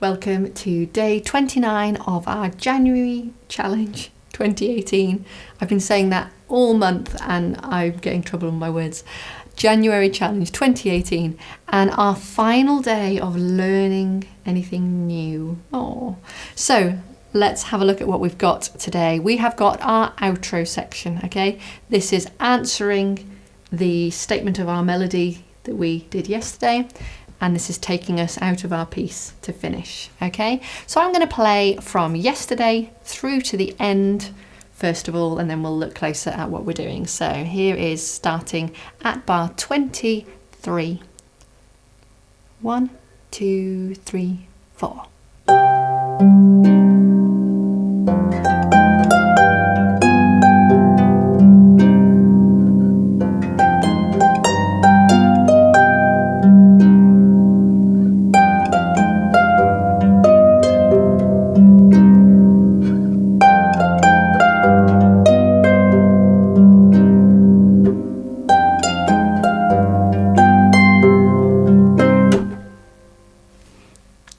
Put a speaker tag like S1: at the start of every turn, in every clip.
S1: Welcome to day 29 of our January challenge 2018. I've been saying that all month and I'm getting trouble with my words. January challenge 2018 and our final day of learning anything new. Oh, so let's have a look at what we've got today. We have got our outro section, okay? This is answering the statement of our melody that we did yesterday. And this is taking us out of our piece to finish, okay? So I'm going to play from yesterday through to the end, first of all, and then we'll look closer at what we're doing. So here is starting at bar 23. 1, 2, 3, 4.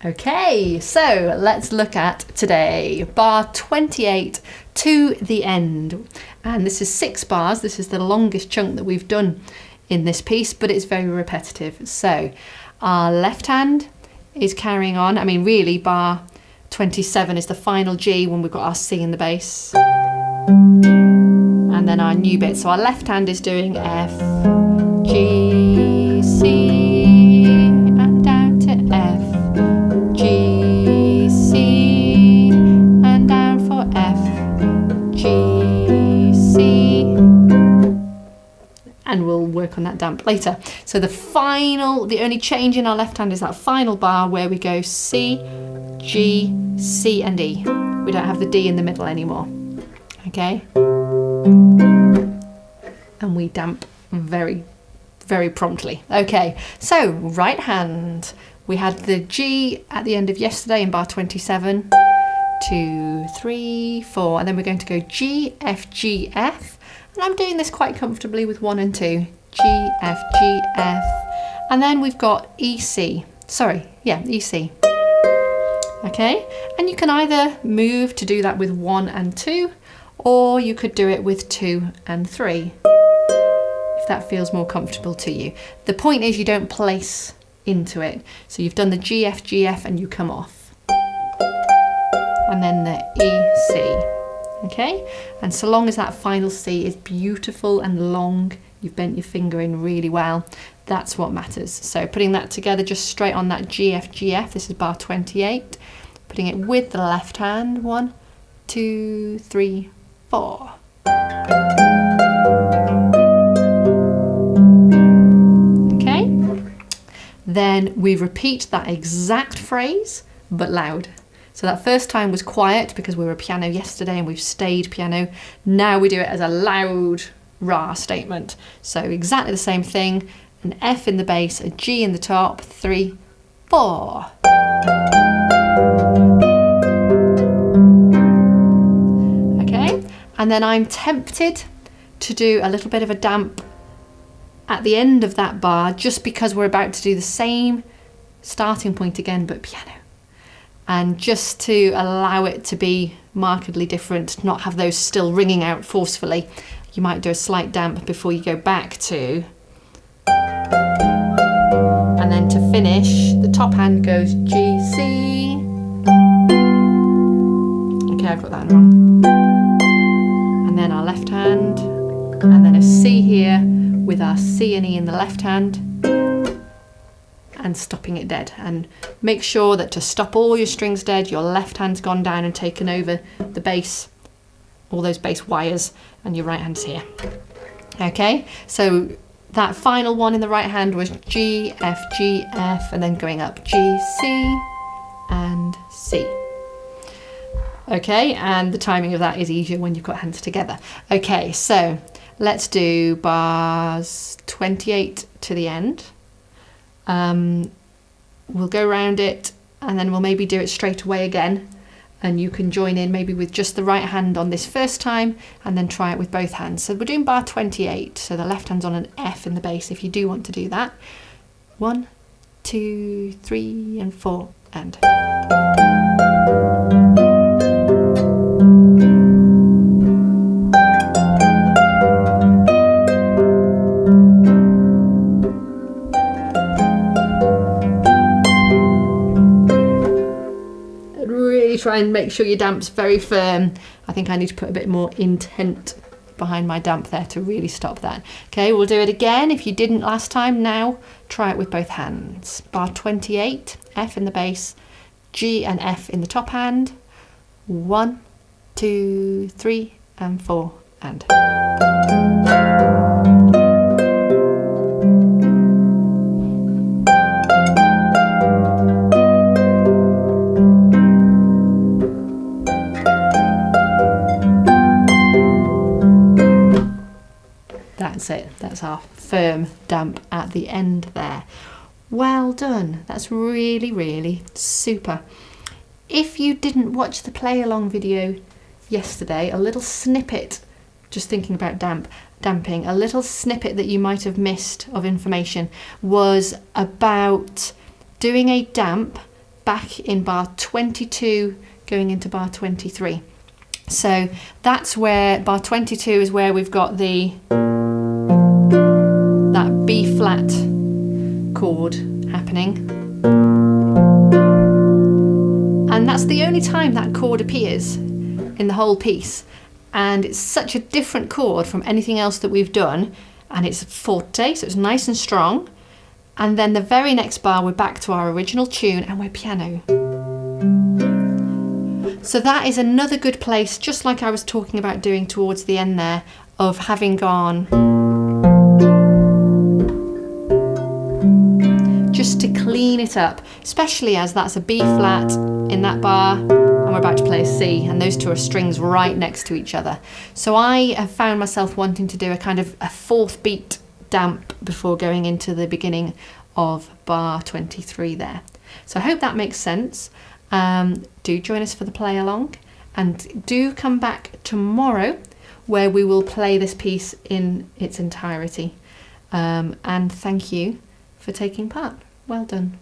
S1: Okay, so let's look at today. Bar 28 to the end. And this is 6 bars. This is the longest chunk that we've done in this piece, but it's very repetitive. So our left hand is carrying on. I mean, really, bar 27 is the final G when we've got our C in the bass. And then our new bit. So our left hand is doing F, G, C, and down to F. G, C, and down for F, G, C, and we'll work on that damp later. So the only change in our left hand is that final bar where we go C, G, C and E. We don't have the D in the middle anymore, okay? And we damp very, very promptly. Okay, so right hand. We had the G at the end of yesterday in bar 27, 2, 3, 4, and then we're going to go G, F, G, F, and I'm doing this quite comfortably with 1 and 2, G, F, G, F, and then we've got E, C, E, C, okay, and you can either move to do that with 1 and 2, or you could do it with 2 and 3, if that feels more comfortable to you. The point is you don't place into it. So you've done the G, F, G, F and you come off. And then the E, C. Okay? And so long as that final C is beautiful and long, you've bent your finger in really well, that's what matters. So putting that together just straight on that G, F, G, F, this is bar 28. Putting it with the left hand, 1, 2, 3, 4. Then we repeat that exact phrase, but loud. So that first time was quiet because we were piano yesterday and we've stayed piano. Now we do it as a loud ra statement. So exactly the same thing, an F in the bass, a G in the top, 3, 4. Okay, and then I'm tempted to do a little bit of a damp at the end of that bar, just because we're about to do the same starting point again, but piano. And just to allow it to be markedly different, not have those still ringing out forcefully, you might do a slight damp before you go back to. And then to finish, the top hand goes G, C. Okay, I've got that wrong. And then our left hand, and then a C here, with our C and E in the left hand and stopping it dead. And make sure that to stop all your strings dead, your left hand's gone down and taken over the bass, all those bass wires, and your right hand's here. Okay, so that final one in the right hand was G, F, G, F, and then going up G, C, and C. Okay, and the timing of that is easier when you've got hands together. Okay, so let's do bars 28 to the end. We'll go around it and then we'll maybe do it straight away again. And you can join in maybe with just the right hand on this first time and then try it with both hands. So we're doing bar 28. So the left hand's on an F in the bass if you do want to do that. 1, 2, 3 and 4. and. Really try and make sure your damp's very firm. I think I need to put a bit more intent behind my damp there to really stop that. Okay, we'll do it again. If you didn't last time, now try it with both hands. Bar 28, F in the bass, G and F in the top hand. 1, 2, 3, and 4, and. That's it. That's our firm damp at the end there. Well done. That's really, really super. If you didn't watch the play along video yesterday, a little snippet, just thinking about damping, a little snippet that you might have missed of information was about doing a damp back in bar 22 going into bar 23. So that's where bar 22 is where we've got that B flat chord happening, and that's the only time that chord appears in the whole piece, and it's such a different chord from anything else that we've done, and it's forte, so it's nice and strong, and then the very next bar we're back to our original tune and we're piano. So that is another good place, just like I was talking about doing towards the end there, of having gone just to clean it up, especially as that's a B flat in that bar and we're about to play a C, and those two are strings right next to each other. So I have found myself wanting to do a kind of a fourth beat damp before going into the beginning of bar 23 there. So I hope that makes sense. Do join us for the play along, and do come back tomorrow where we will play this piece in its entirety. And thank you for taking part. Well done.